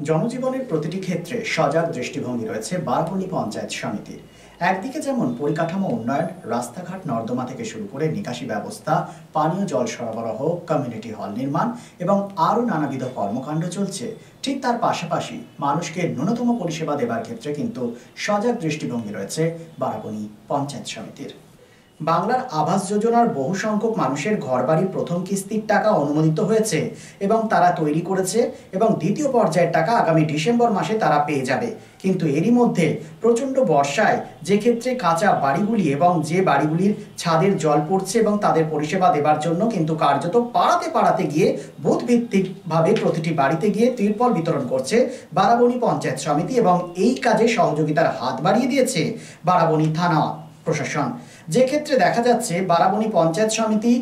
জনজীবনের প্রতিটি ক্ষেত্রে সজাগ দৃষ্টিভঙ্গি রয়েছে বারবনী পঞ্চায়েত সমিতির। একদিকে যেমন পরিকাঠামো উন্নয়ন, রাস্তাঘাট নর্দমা থেকে শুরু করে নিকাশি ব্যবস্থা, পানীয় জল সরবরাহ, কমিউনিটি হল নির্মাণ এবং আরও নানাবিধ কর্মকাণ্ড চলছে, ঠিক তার পাশাপাশি মানুষকে ন্যূনতম পরিষেবা দেবার ক্ষেত্রে কিন্তু সজাগ দৃষ্টিভঙ্গি রয়েছে বারবনী পঞ্চায়েত সমিতির। বাংলার আবাস যোজনার বহু সংখ্যক মানুষের ঘরবাড়ির প্রথম কিস্তির টাকা অনুমোদিত হয়েছে এবং তারা তৈরি করেছে এবং দ্বিতীয় পর্যায়ের টাকা আগামী ডিসেম্বর মাসে তারা পেয়ে যাবে। কিন্তু এরই মধ্যে প্রচণ্ড বর্ষায় যে ক্ষেত্রে কাঁচা বাড়িগুলি এবং যে বাড়িগুলির ছাদের জল পড়ছে এবং তাদের পরিষেবা দেবার জন্য কিন্তু কার্যত পাড়াতে গিয়ে বুথ ভিত্তিকভাবে প্রতিটি বাড়িতে গিয়ে তিরপল বিতরণ করছে বারাবনী পঞ্চায়েত সমিতি এবং এই কাজে সহযোগিতার হাত বাড়িয়ে দিয়েছে বারাবনী থানা প্রশাসন। যে ক্ষেত্রে দেখা যাচ্ছে বারাবনী পঞ্চায়েত সমিতি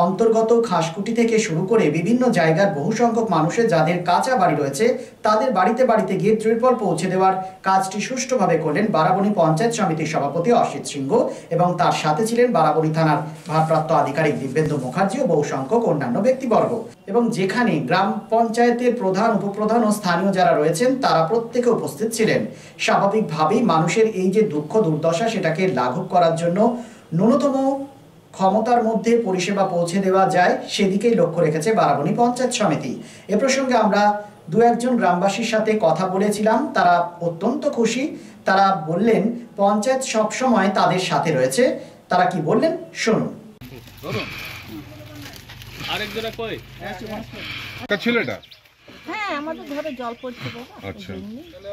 অন্তর্গত খাসকুটি থেকে শুরু করে বিভিন্ন জায়গার বহু সংখ্যক মানুষের যাদের কাঁচা বাড়ি রয়েছে তাদের বাড়িতে গিয়ে ত্রিপল পৌঁছে দেওয়ার কাজটি সুষ্ঠুভাবে করলেন বারাবনী পঞ্চায়েত সমিতির সভাপতি অসিত সিংহ এবং তার সাথে ছিলেন বারাবনী থানার ভারপ্রাপ্ত আধিকারিক দিব্যেন্দু মুখার্জি ও বহু সংখ্যক অন্যান্য ব্যক্তিবর্গ। এবং যেখানে গ্রাম পঞ্চায়েতের প্রধান, উপপ্রধান ও স্থানীয় যারা রয়েছেন তারা প্রত্যেকে উপস্থিত ছিলেন। স্বাভাবিকভাবেই মানুষের এই যে দুঃখ দুর্দশা সেটাকে লাঘব করার জন্য ন্যূনতম ক্ষমতার মধ্যে পরিষেবা পৌঁছে দেওয়া যায় সেদিকেই লক্ষ্য রেখেছে বারাবনী পঞ্চায়েত সমিতি। এ প্রসঙ্গে আমরা দু একজন গ্রামবাসীর সাথে কথা বলেছিলাম, তারা অত্যন্ত খুশি। তারা বললেন পঞ্চায়েত সবসময় তাদের সাথে রয়েছে। তারা কি বললেন শুনুন। হ্যাঁ, আমাদের ঘরে জল পড়ছে। আচ্ছা,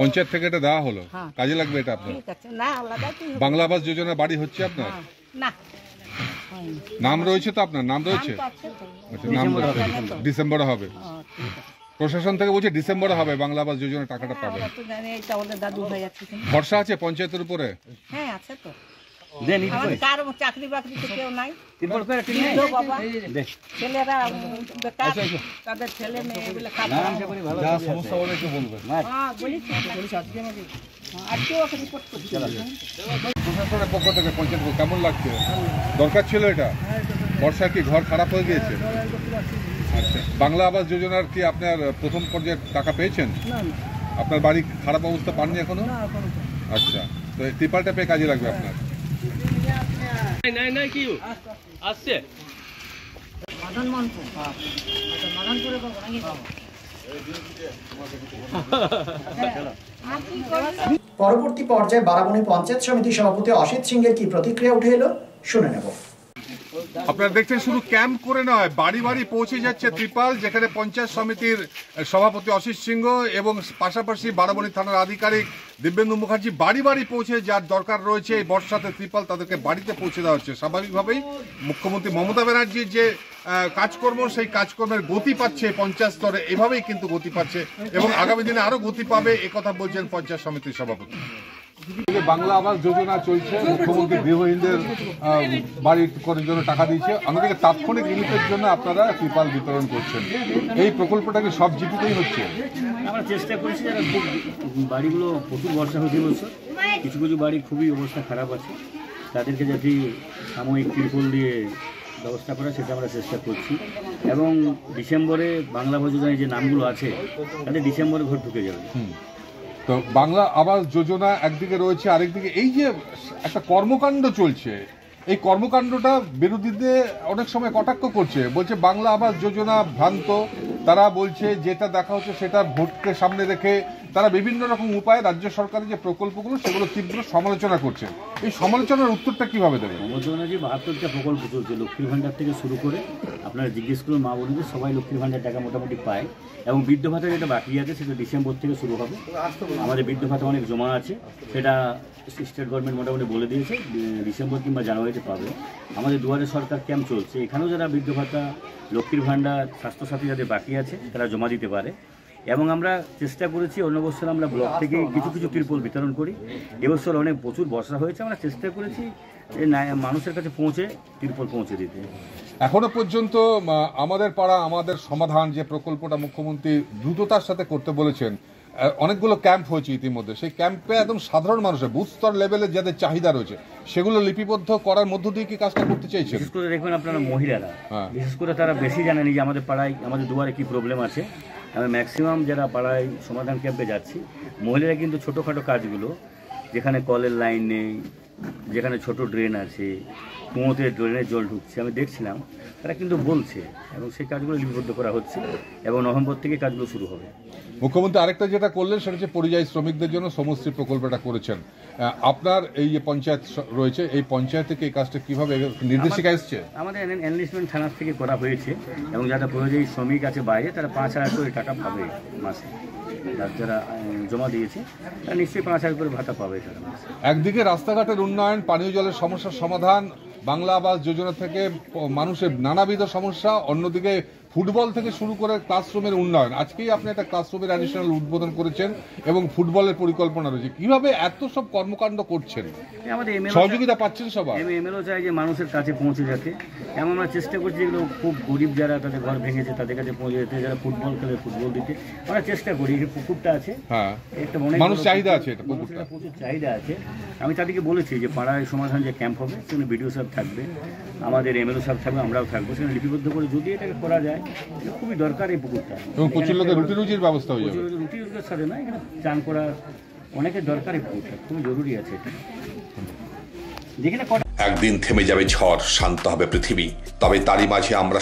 পঞ্চায়েত থেকে এটা দেওয়া হলো, কাজে লাগবে এটা আপনার? না, আলাদা বাংলা আবাস যোজনা বাড়ি হচ্ছে আপনার? না, নাম রয়েছে তো আপনার? নাম রয়েছে? আচ্ছা, নাম ডিসেম্বরে হবে। প্রশাসন থেকে বলছে ডিসেম্বরে হবে বাংলা আবাস যোজনা টাকাটা পাবে। ভরসা আছে পঞ্চায়েতের উপরে? হ্যাঁ, আছে তো। চাকরি বাকরি তো কেউ নাই, ছেলেরা বেকার, তাদের ছেলে মেয়ে সমস্যা বলে একটু বলবেন। প্রশাসনের পক্ষ থেকে পঞ্চায়েত কেমন লাগছে? দরকার ছিল এটা? বর্ষা কি ঘর খারাপ হয়ে গিয়েছে? আচ্ছা, বাংলা আবাস যোজনার কি আপনার প্রথম পর্যায়ে টাকা পেয়েছেন? আপনার বাড়ি খারাপ অবস্থা পাননি এখনো? আচ্ছা, তো ত্রিপালটা পেয়ে কাজে লাগবে আপনার। পরবর্তী পর্যায়ে বারাবনী পঞ্চায়েত সমিতির সভাপতি অসিত সিংহের কি প্রতিক্রিয়া উঠে এলো শুনে নেব। আপনারা দেখছেন শুধু ক্যাম্প করে নয়, বাড়ি বাড়ি পৌঁছে যাচ্ছে ত্রিপাল, যেখানে পঞ্চায়েত সমিতির সভাপতি অসিত সিংহ এবং পাশাপাশি বারাবনী থানার আধিকারিক দিব্যেন্দু মুখার্জি বাড়ি বাড়ি পৌঁছে যার দরকার রয়েছে এই বর্ষাতে ত্রিপাল তাদেরকে বাড়িতে পৌঁছে দেওয়া হচ্ছে। স্বাভাবিকভাবেই মুখ্যমন্ত্রী মমতা ব্যানার্জির যে কাজকর্ম, সেই কাজকর্মের গতি পাচ্ছে পঞ্চায়েত স্তরে, এভাবেই কিন্তু গতি পাচ্ছে এবং আগামী দিনে আরো গতি পাবে, একথা বলছেন পঞ্চায়েত সমিতির সভাপতি। বাংলা আবাস যোজনা চলছে, মুখ্যমন্ত্রী গৃহহীনদের বাড়ি করার জন্য টাকা দিয়েছে, আমাদেরকে তাৎক্ষণিক রিলিফের জন্য আপনারা ত্রিপাল বিতরণ করছেন। এই প্রকল্পটা কি সব জিপিতেই হচ্ছে? আমরা চেষ্টা করছি, যারা খুব বাড়িগুলো প্রচুর বর্ষা হয়েছে বলছে, কিছু কিছু বাড়ি খুবই অবস্থা খারাপ আছে, তাদেরকে যাতে সাময়িক ত্রিপল দিয়ে ব্যবস্থা করা সেটা আমরা চেষ্টা করছি। এবং ডিসেম্বরে বাংলা আবাস যোজনায় যে নামগুলো আছে তাদের ডিসেম্বরে ঘর ঢুকে যাবে। তো বাংলা আবাস যোজনা একদিকে রয়েছে, আরেকদিকে এই যে একটা কর্মকাণ্ড চলছে, এই কর্মকাণ্ডটা বিরোধীদের অনেক সময় কটাক্ষ করছে, বলছে বাংলা আবাস যোজনা ভ্রান্ত। তারা বলছে যেটা দেখা হচ্ছে সেটা ভোটকে সামনে রেখে তারা বিভিন্ন রকম উপায়ে রাজ্য সরকারের যে প্রকল্পগুলো সেগুলো তীব্র সমালোচনা করছে। এই সমালোচনার উত্তরটা কিভাবে দেবে? সমালোচনা যে 72টা প্রকল্প চলছে, লক্ষ্মীর ভাণ্ডার থেকে শুরু করে আপনারা জিজ্ঞেস করুন মা বোনদের, সবাই লক্ষ্মীর ভাণ্ডার টাকা মোটামুটি পায়। এবং বৃদ্ধ ভাতা যেটা বাকি আছে সেটা ডিসেম্বর থেকে শুরু হবে। আমাদের বৃদ্ধ ভাতা অনেক জমা আছে, সেটা স্টেট গভর্নমেন্ট মোটামুটি বলে দিয়েছে ডিসেম্বর কিংবা জানুয়ারিতে পাবে। আমাদের দুয়ারে সরকার ক্যাম্প চলছে, এখানেও যারা বৃদ্ধ ভাতা, লক্ষ্মীর ভাণ্ডার, স্বাস্থ্যসাথী যাদের বাকি আছে তারা জমা দিতে পারে। এবং আমরা চেষ্টা করেছি, অন্য বছর আমরা ব্লক থেকে কিছু কিছু ত্রিপল বিতরণ করি, এবছর অনেক প্রচুর বর্ষা হয়েছে, আমরা চেষ্টা করেছি মানুষের কাছে পৌঁছে ত্রিপল পৌঁছে দিতে। এখনো পর্যন্ত আমাদের পাড়া আমাদের সমাধান যে প্রকল্পটা মুখ্যমন্ত্রী দ্রুততার সাথে করতে বলেছেন, অনেকগুলো ক্যাম্প হয়েছে ইতিমধ্যে। সেই ক্যাম্পে একদম সাধারণ মানুষের বুথ স্তর লেভেলে যাদের চাহিদা রয়েছে সেগুলো লিপিবদ্ধ করার মধ্য দিয়ে কি কাজটা করতে চাইছেন? বিশেষ করে দেখবেন আপনারা মহিলারা, বিশেষ করে তারা বেশি জানেন যে আমাদের পাড়ায় আমাদের দুয়ারে কি প্রবলেম আছে। আমি ম্যাক্সিমাম যারা পাড়ায় সমাধান ক্যাম্পে যাচ্ছি মহিলারা কিন্তু ছোটোখাটো কাজগুলো, যেখানে কলের লাইন নেই, যেখানে ছোট ড্রেন আছে, কুয়োতে ড্রেনের জল ঢুকছে, আমি দেখছিলাম তারা কিন্তু বলছে এবং সেই কাজগুলো লিপিবদ্ধ করা হচ্ছে এবং নভেম্বর থেকে কাজগুলো শুরু হবে। মুখ্যমন্ত্রী আরেকটা যেটা করলেন সেটা হচ্ছে পরিযায়ী শ্রমিকদের জন্য শ্রমশ্রী প্রকল্পটা করেছেন। আপনার এই যে পঞ্চায়েত রয়েছে, এই পঞ্চায়েত থেকে এই কাজটা কীভাবে নির্দেশিকা এসছে? আমাদের এনলিস্টমেন্ট থানা থেকে করা হয়েছে এবং যারা পরিযায়ী শ্রমিক আছে বাইরে তারা 5,000 করে টাকা পাবে মাসে। যারা জমা দিয়েছে তারা নিশ্চয়ই 5,000 করে ভাতা পাবে তারা মাসে। একদিকে রাস্তাঘাটের উন্নয়ন, পানীয় জলের সমস্যার সমাধান, বাংলা আবাস যোজনা থেকে মানুষের নানাবিধ সমস্যা, অন্যদিকে ফুটবল থেকে শুরু করে ক্লাসরুমের উন্নয়ন। আজকেই আপনি একটা ক্লাসরুমের অ্যাডিশনাল উদ্বোধন করেছেন এবং ফুটবলের পরিকল্পনা রয়েছে। কিভাবে এত সব কর্মকাণ্ড করছেন, সহযোগিতা পাচ্ছেন সবাই? এমএলও চাই যে মানুষের কাছে পৌঁছে যেতে, এবং আমরা চেষ্টা করছি যেগুলো খুব গরিব যারা তাদের ঘর ভেঙেছে তাদের কাছে পৌঁছে যেতে, যারা ফুটবল খেলে ফুটবল দিতে আমরা চেষ্টা করি। এই পুকুরটা আছে, হ্যাঁ, একটা মানুষ চাহিদা আছে, এটা পুকুরটা প্রচুর চাহিদা আছে। আমি তাদেরকে বলেছি যে পাড়ায় সমাধান যে ক্যাম্প হবে সেখানে বিডিও সাহেব থাকবে, আমাদের এমএলও সাহেব থাকবে, আমরাও থাকবো, সেখানে লিপিবদ্ধ করে যদি এটাকে করা যায় এটা খুবই দরকার এই পুকুরটা। এবং প্রচুর লোকের রুটি রুজির ব্যবস্থা হয়ে যাবে। রুটি রুজির সাথে না, এখানে চান করা অনেকের দরকার, এই পুকুরটা খুবই জরুরি আছে এটা। একদিন থেমে যাবে ঝড়, শান্ত হবে পৃথিবী, তবে তারই মাঝে আমরা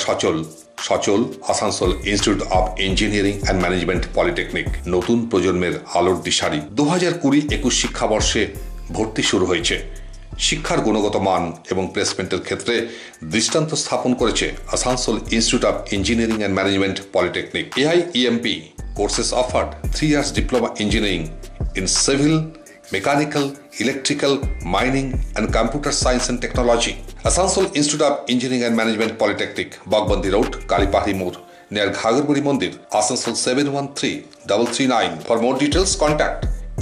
সচল Asansol institute of engineering and management polytechnic নতুন প্রজন্মের আলোর দিশারি। 2020-21 শিক্ষাবর্ষে ভর্তি শুরু হয়েছে। শিক্ষার গুণগত মান এবং প্লেসমেন্টের ক্ষেত্রে দৃষ্টান্ত স্থাপন করেছে Asansol institute of engineering and management polytechnic. AIEMP courses offered 3 years diploma engineering in civil, mechanical, electrical, mining and computer science and technology. Asansol Institute of Engineering and Management Polytechnic, Bagbandi Road, Kalipahari Moor, near Ghagarpuri Mandir, Asansol 713339. For more details, contact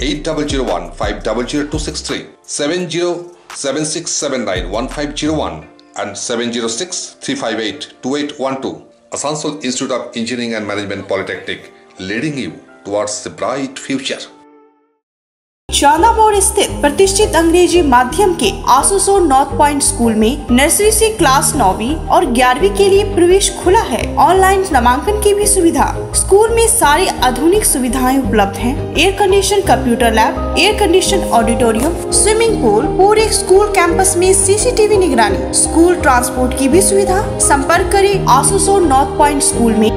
8001-500-263, 707679-1501 and 706-358-2812. Asansol Institute of Engineering and Management Polytechnic, leading you towards the bright future. चांदा मोड़ स्थित प्रतिष्ठित अंग्रेजी माध्यम के आसुसोर north point school में nursery से class 9वीं और 11वीं के लिए प्रवेश खुला है। ऑनलाइन नामांकन की भी सुविधा। स्कूल में सारी आधुनिक सुविधाएं उपलब्ध हैं। Air condition computer lab, air condition auditorium, swimming pool, पूरे स्कूल कैंपस में CCTV निगरानी, स्कूल ट्रांसपोर्ट की भी सुविधा। संपर्क करें आसुसोर नॉर्थ पॉइंट स्कूल में।